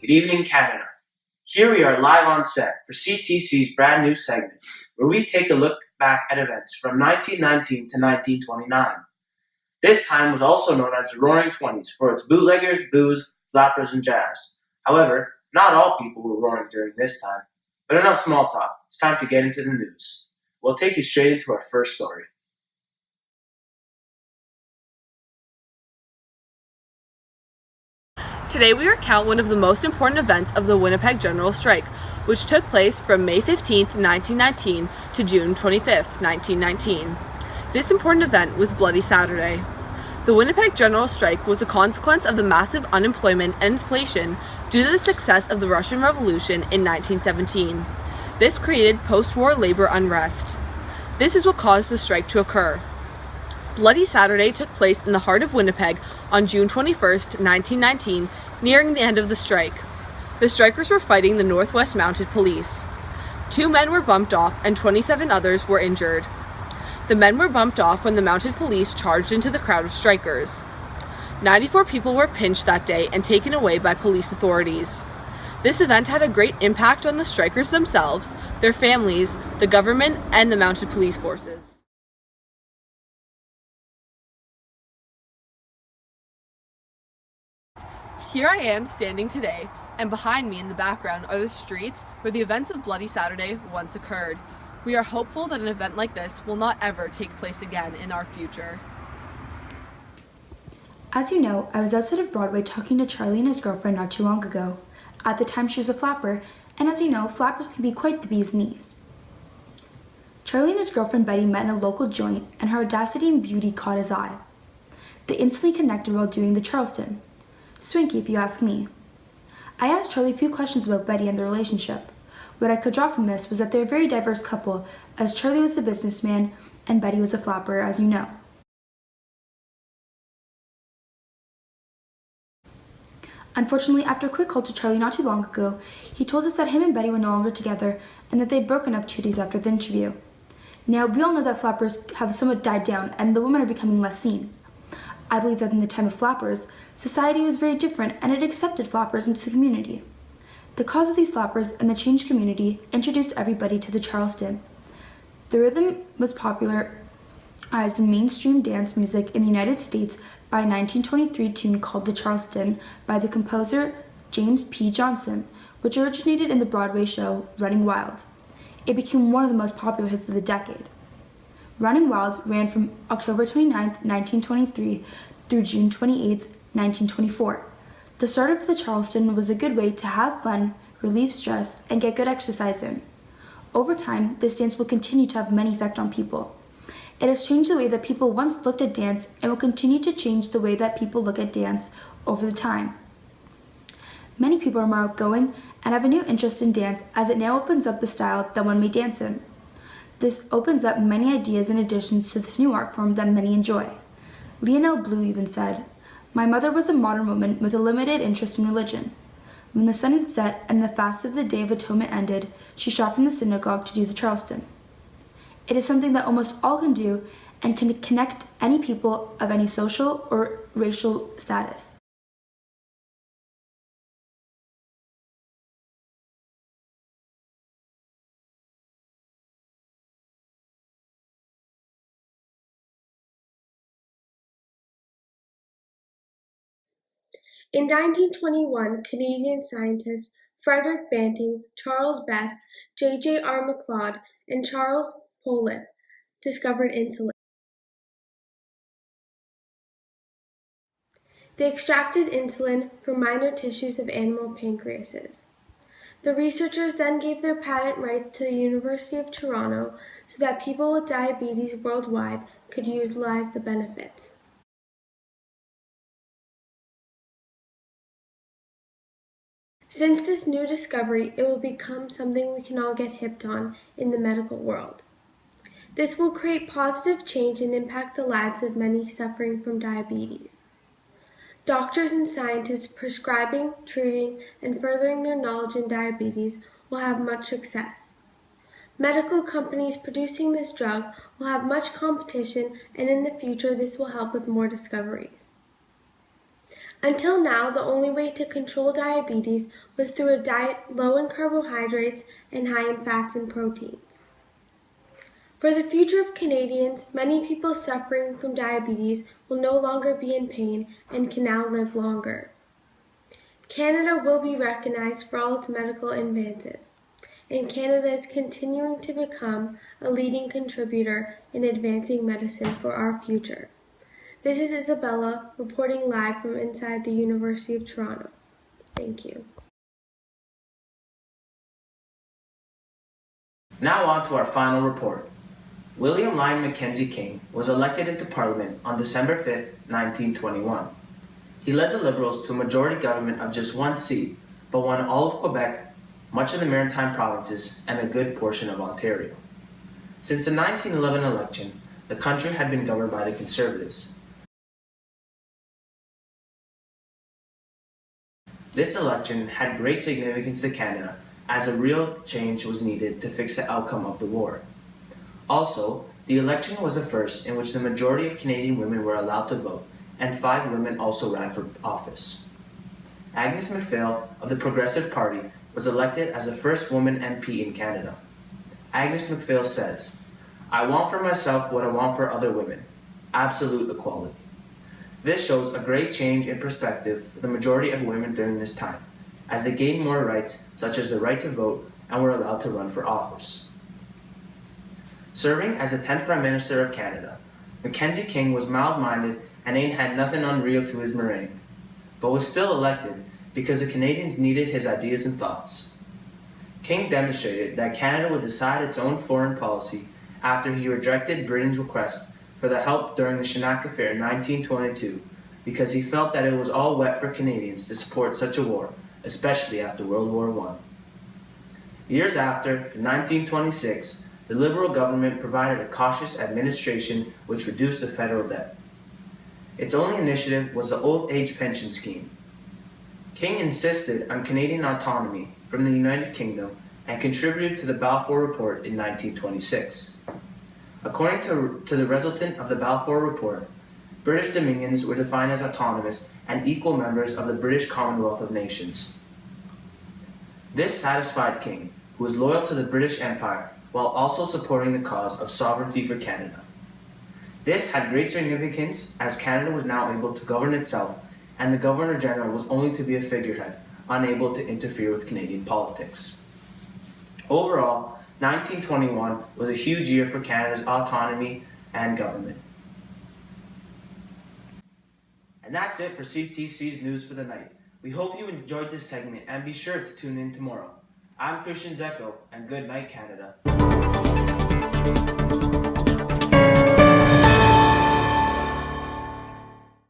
Good evening, Canada. Here we are live on set for CTC's brand new segment, where we take a look back at events from 1919 to 1929. This time was also known as the Roaring Twenties for its bootleggers, booze, flappers, and jazz. However, not all people were roaring during this time. But enough small talk, it's time to get into the news. We'll take you straight into our first story. Today we recount one of the most important events of the Winnipeg General Strike, which took place from May 15, 1919 to June 25, 1919. This important event was Bloody Saturday. The Winnipeg General Strike was a consequence of the massive unemployment and inflation due to the success of the Russian Revolution in 1917. This created post-war labor unrest. This is what caused the strike to occur. Bloody Saturday took place in the heart of Winnipeg on June 21, 1919, nearing the end of the strike. The strikers were fighting the Northwest Mounted Police. 2 men were bumped off and 27 others were injured. The men were bumped off when the Mounted Police charged into the crowd of strikers. 94 people were pinched that day and taken away by police authorities. This event had a great impact on the strikers themselves, their families, the government, and the Mounted Police forces. Here I am standing today, and behind me in the background are the streets where the events of Bloody Saturday once occurred. We are hopeful that an event like this will not ever take place again in our future. As you know, I was outside of Broadway talking to Charlie and his girlfriend not too long ago. At the time she was a flapper, and as you know, flappers can be quite the bee's knees. Charlie and his girlfriend Betty met in a local joint, and her audacity and beauty caught his eye. They instantly connected while doing the Charleston. Swanky, if you ask me. I asked Charlie a few questions about Betty and their relationship. What I could draw from this was that they're a very diverse couple, as Charlie was a businessman and Betty was a flapper, as you know. Unfortunately, after a quick call to Charlie not too long ago, he told us that him and Betty were no longer together and that they'd broken up 2 days after the interview. Now, we all know that flappers have somewhat died down and the women are becoming less seen. I believe that in the time of flappers, society was very different and it accepted flappers into the community. The cause of these flappers and the changed community introduced everybody to the Charleston. The rhythm was popularized in mainstream dance music in the United States by a 1923 tune called The Charleston by the composer James P. Johnson, which originated in the Broadway show Running Wild. It became one of the most popular hits of the decade. Running Wild ran from October 29, 1923 through June 28, 1924. The start of the Charleston was a good way to have fun, relieve stress, and get good exercise in. Over time, this dance will continue to have many effects on people. It has changed the way that people once looked at dance and will continue to change the way that people look at dance over the time. Many people are more outgoing and have a new interest in dance as it now opens up the style that one may dance in. This opens up many ideas and additions to this new art form that many enjoy. Lionel Blue even said, "My mother was a modern woman with a limited interest in religion. When the sun had set and the fast of the Day of Atonement ended, she shot from the synagogue to do the Charleston." It is something that almost all can do and can connect any people of any social or racial status. In 1921, Canadian scientists Frederick Banting, Charles Best, J.J.R. McLeod, and Charles Pollitt discovered insulin. They extracted insulin from minor tissues of animal pancreases. The researchers then gave their patent rights to the University of Toronto so that people with diabetes worldwide could utilize the benefits. Since this new discovery, it will become something we can all get hipped on in the medical world. This will create positive change and impact the lives of many suffering from diabetes. Doctors and scientists prescribing, treating, and furthering their knowledge in diabetes will have much success. Medical companies producing this drug will have much competition, and in the future this will help with more discoveries. Until now, the only way to control diabetes was through a diet low in carbohydrates and high in fats and proteins. For the future of Canadians, many people suffering from diabetes will no longer be in pain and can now live longer. Canada will be recognized for all its medical advances, and Canada is continuing to become a leading contributor in advancing medicine for our future. This is Isabella reporting live from inside the University of Toronto. Thank you. Now on to our final report. William Lyon Mackenzie King was elected into Parliament on December 5, 1921. He led the Liberals to a majority government of just one seat, but won all of Quebec, much of the Maritime provinces, and a good portion of Ontario. Since the 1911 election, the country had been governed by the Conservatives. This election had great significance to Canada, as a real change was needed to fix the outcome of the war. Also, the election was the first in which the majority of Canadian women were allowed to vote, and 5 women also ran for office. Agnes MacPhail of the Progressive Party was elected as the first woman MP in Canada. Agnes MacPhail says, "I want for myself what I want for other women, absolute equality." This shows a great change in perspective for the majority of women during this time, as they gained more rights such as the right to vote and were allowed to run for office. Serving as the 10th Prime Minister of Canada, Mackenzie King was mild-minded and ain't had nothing unreal to his meringue, but was still elected because the Canadians needed his ideas and thoughts. King demonstrated that Canada would decide its own foreign policy after he rejected Britain's request for the help during the Chinook Affair in 1922 because he felt that it was all wet for Canadians to support such a war, especially after World War I. Years after, in 1926, the Liberal government provided a cautious administration which reduced the federal debt. Its only initiative was the old age pension scheme. King insisted on Canadian autonomy from the United Kingdom and contributed to the Balfour Report in 1926. According to the resultant of the Balfour Report, British dominions were defined as autonomous and equal members of the British Commonwealth of Nations. This satisfied King, who was loyal to the British Empire while also supporting the cause of sovereignty for Canada. This had great significance as Canada was now able to govern itself and the Governor-General was only to be a figurehead, unable to interfere with Canadian politics. Overall, 1921 was a huge year for Canada's autonomy and government. And that's it for CTC's News for the Night. We hope you enjoyed this segment and be sure to tune in tomorrow. I'm Christian Zecco, and good night, Canada.